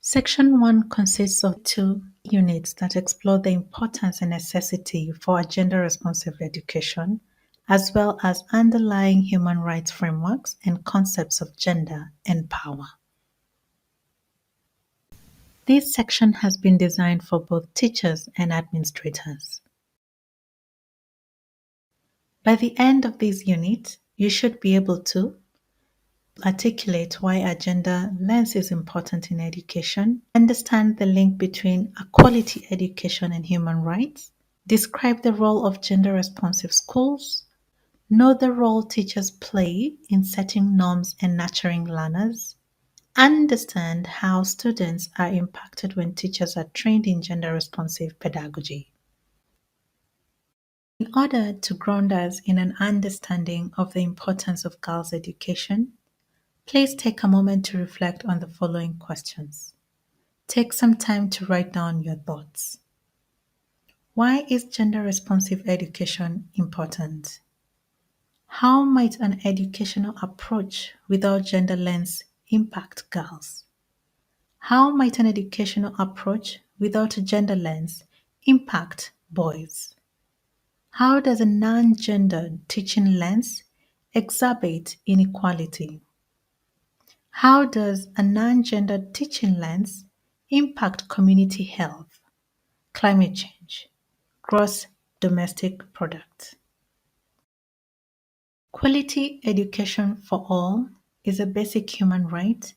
Section 1 consists of two units that explore the importance and necessity for a gender-responsive education, as well as underlying human rights frameworks and concepts of gender and power. This section has been designed for both teachers and administrators. By the end of this unit, you should be able to articulate why a gender lens is important in education, understand the link between a quality education and human rights, describe the role of gender-responsive schools, know the role teachers play in setting norms and nurturing learners, understand how students are impacted when teachers are trained in gender-responsive pedagogy. In order to ground us in an understanding of the importance of girls' education, please take a moment to reflect on the following questions. Take some time to write down your thoughts. Why is gender-responsive education important? How might an educational approach without gender lens impact girls? How might an educational approach without a gender lens impact boys? How does a non-gendered teaching lens exacerbate inequality? How does a non-gendered teaching lens impact community health, climate change, gross domestic product? Quality education for all is a basic human right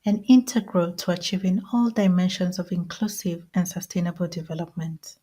and integral to achieving all dimensions of inclusive and sustainable development.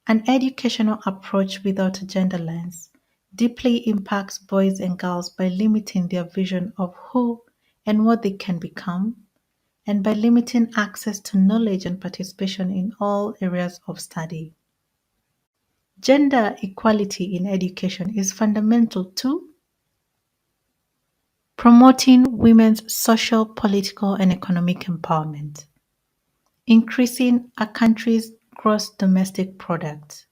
An educational approach without a gender lens deeply impacts boys and girls by limiting their vision of who and what they can become, and by limiting access to knowledge and participation in all areas of study. Gender equality in education is fundamental to promoting women's social, political, and economic empowerment, increasing a country's gross domestic product,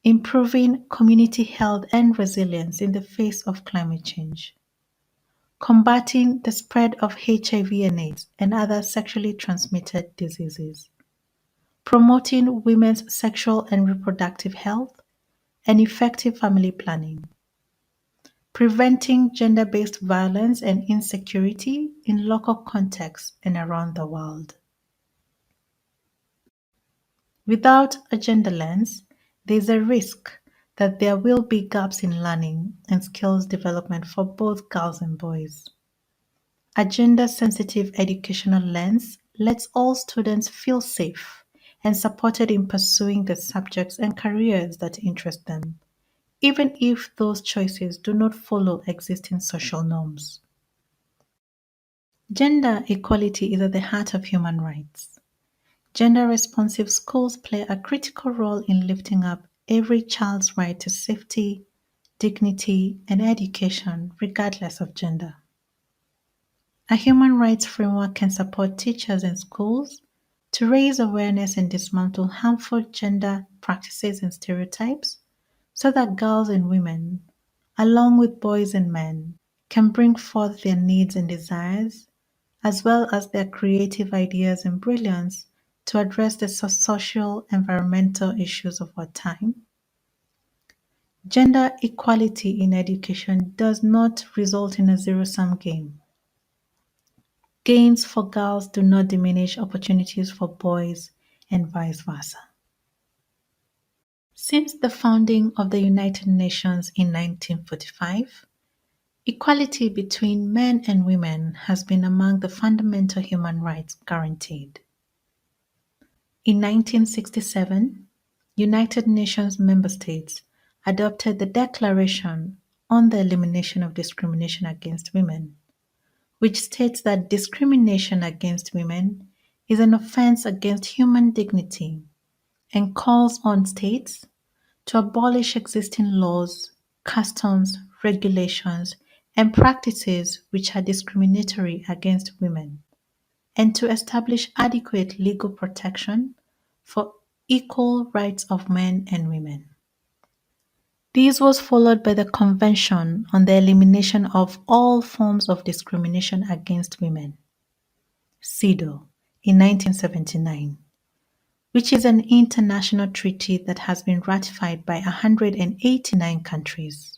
improving community health and resilience in the face of climate change, combating the spread of HIV and AIDS and other sexually transmitted diseases, promoting women's sexual and reproductive health and effective family planning, preventing gender-based violence and insecurity in local contexts and around the world. Without a gender lens, there is a risk that there will be gaps in learning and skills development for both girls and boys. A gender-sensitive educational lens lets all students feel safe and supported in pursuing the subjects and careers that interest them, even if those choices do not follow existing social norms. Gender equality is at the heart of human rights. Gender-responsive schools play a critical role in lifting up every child's right to safety, dignity, and education, regardless of gender. A human rights framework can support teachers and schools to raise awareness and dismantle harmful gender practices and stereotypes so that girls and women, along with boys and men, can bring forth their needs and desires, as well as their creative ideas and brilliance to address the social environmental issues of our time. Gender equality in education does not result in a zero-sum game. Gains for girls do not diminish opportunities for boys and vice versa. Since the founding of the United Nations in 1945, equality between men and women has been among the fundamental human rights guaranteed. In 1967, United Nations member states adopted the Declaration on the Elimination of Discrimination Against Women, which states that discrimination against women is an offense against human dignity and calls on states to abolish existing laws, customs, regulations, and practices which are discriminatory against women, and to establish adequate legal protection for equal rights of men and women. This was followed by the Convention on the Elimination of All Forms of Discrimination Against Women, CEDAW, in 1979, which is an international treaty that has been ratified by 189 countries.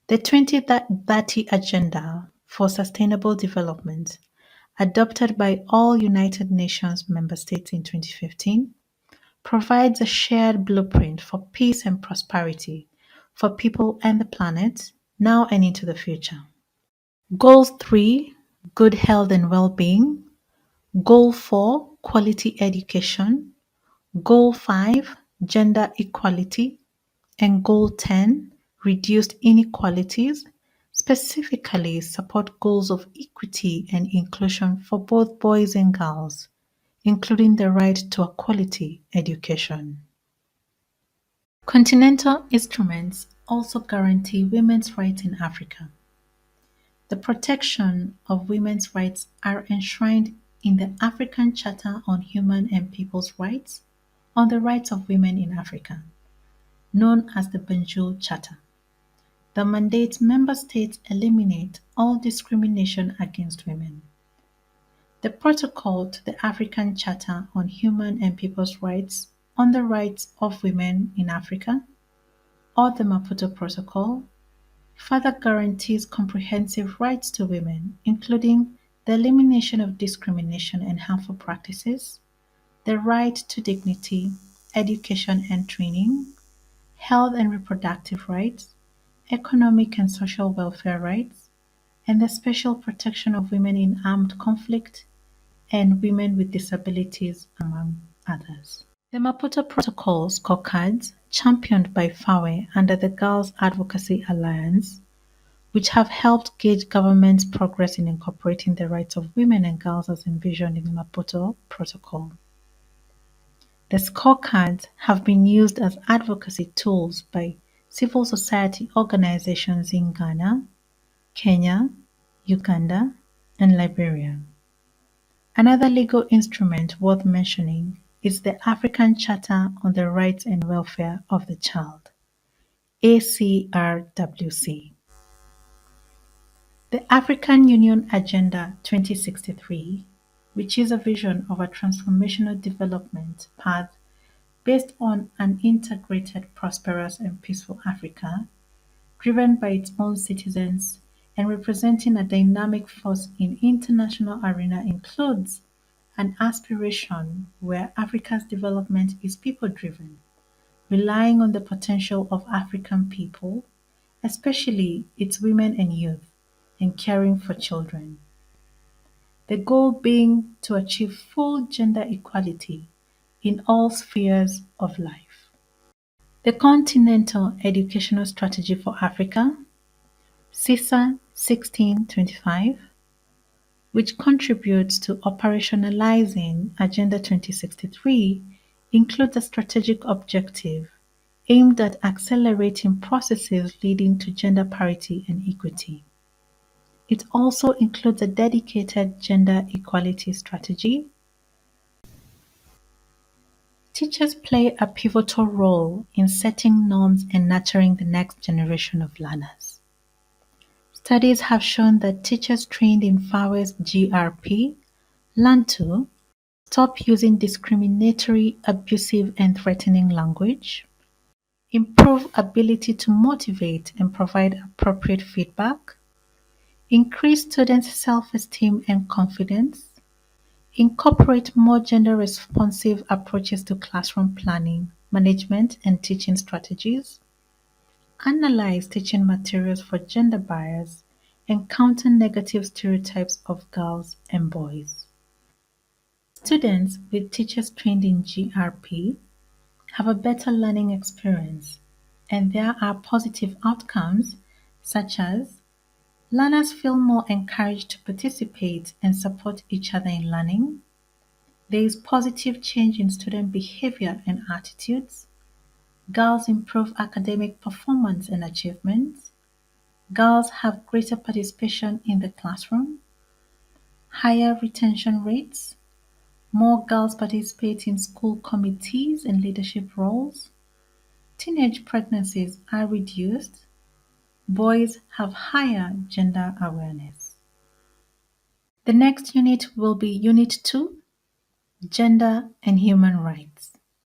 The 2030 Agenda for Sustainable Development, adopted by all United Nations member states in 2015, provides a shared blueprint for peace and prosperity for people and the planet now and into the future. Goal 3, good health and well-being. Goal 4, quality education. Goal 5, gender equality. And Goal 10, reduced inequalities, specifically support goals of equity and inclusion for both boys and girls, including the right to a quality education. Continental instruments also guarantee women's rights in Africa. The protection of women's rights are enshrined in the African Charter on Human and People's Rights on the Rights of Women in Africa, known as the Banjul Charter. The mandates member states eliminate all discrimination against women. The Protocol to the African Charter on Human and People's Rights on the Rights of Women in Africa, or the Maputo Protocol, further guarantees comprehensive rights to women, including the elimination of discrimination and harmful practices, the right to dignity, education and training, health and reproductive rights, economic and social welfare rights, and the special protection of women in armed conflict and women with disabilities, among others. The Maputo Protocol scorecards, championed by FAWE under the Girls Advocacy Alliance, which have helped gauge government's progress in incorporating the rights of women and girls as envisioned in the Maputo Protocol. The scorecards have been used as advocacy tools by civil society organizations in Ghana, Kenya, Uganda, and Liberia. Another legal instrument worth mentioning is the African Charter on the Rights and Welfare of the Child, ACRWC. The African Union Agenda 2063, which is a vision of a transformational development path based on an integrated, prosperous, and peaceful Africa, driven by its own citizens and representing a dynamic force in international arena, includes an aspiration where Africa's development is people-driven, relying on the potential of African people, especially its women and youth, and caring for children. The goal being to achieve full gender equality in all spheres of life. The Continental Educational Strategy for Africa, CISA 1625, which contributes to operationalizing Agenda 2063, includes a strategic objective aimed at accelerating processes leading to gender parity and equity. It also includes a dedicated gender equality strategy. Teachers play a pivotal role in setting norms and nurturing the next generation of learners. Studies have shown that teachers trained in FAWE's GRP learn to stop using discriminatory, abusive, and threatening language, improve ability to motivate and provide appropriate feedback, increase students' self-esteem and confidence, incorporate more gender-responsive approaches to classroom planning, management, and teaching strategies, analyze teaching materials for gender bias, and counter negative stereotypes of girls and boys. Students with teachers trained in GRP have a better learning experience, and there are positive outcomes such as learners feel more encouraged to participate and support each other in learning. There is positive change in student behavior and attitudes. Girls improve academic performance and achievements. Girls have greater participation in the classroom. Higher retention rates. More girls participate in school committees and leadership roles. Teenage pregnancies are reduced. Boys have higher gender awareness. The next unit will be Unit 2, Gender and Human Rights.